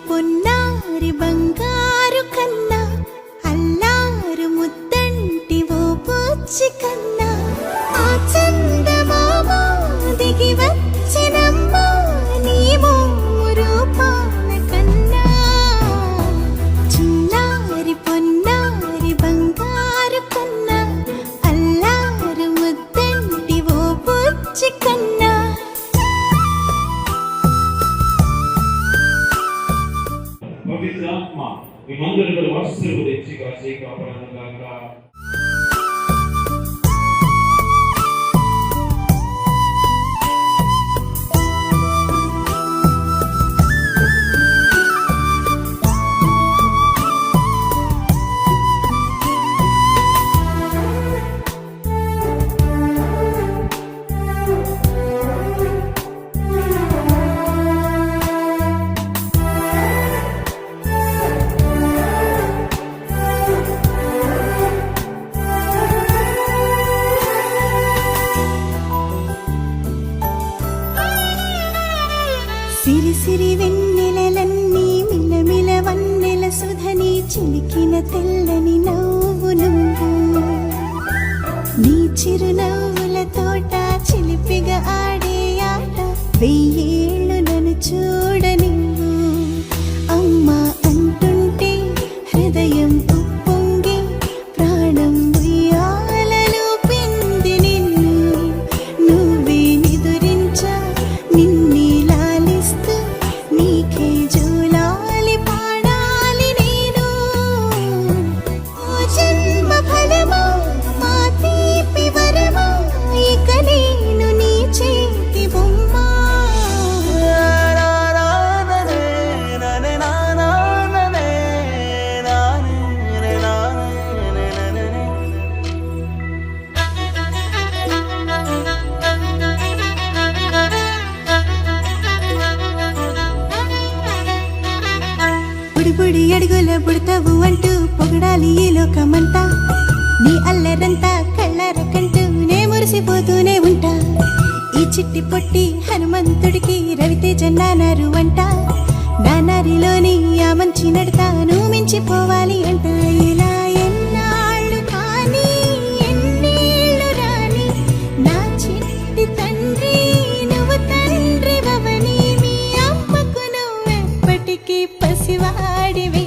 పొన్నారి బంగారు కన్నా అల్లారు ముద్దంటి ఓ బుచ్చి కన్నా ఆ చందమామ దిగి వచ్చినమ్మ నీ రూపాల కన్నా చిన్నారి పొన్నారి బంగారు కన్నా అల్లారు ముద్దంటి ఓ బుచ్చి కన్నా పవిత్రాత్మ మేమందరి వాత్సల్యము తెచ్చి కాచి కాపాడను గాక. సిరి సిరి వెన్నెలలన్నీ మిలమిల వన్నెల సుధని చిలికిన తెల్లని నవ్వు నువ్వు నీ చిరునవ్వుల తోట చిలిపిగా ఆడే ఆట వెయ్యేళ్ళు నన్ను చూడ నువ్వు అమ్మా అంటుంటే హృదయం ఉప్పొంగి ప్రాణం ఉయ్యాలలో పిండి నిన్ను నువ్వే నిదురించా నిన్నే నీకే జోలాలి పాడాలి నేను ఓ జన్మ ఫలమా మా తీపి వరమా ఇక నేను నీ చేతి బొమ్మ. బుడి అడుగుల బుడతావు అంటూ పొగడాలి ఈ లోకమంతా నీ అల్లరంతా కళ్ళారకంటూ నే మురిసిపోతూనే ఉంటా ఈ చిట్టి పొట్టి హనుమంతుడికి రవితేజ నానారు అంట నానారిలోని ఆ మంచి నడతాను మించిపోవాలి అంట ఇలా ఎన్నాళ్ళు కానీ ఎన్నేళ్ళు రాని నా చిట్టి తండ్రి నువ్వు తండ్రి భవని మీ అమ్మకు నువ్వెప్పటికీ పసివాడివి.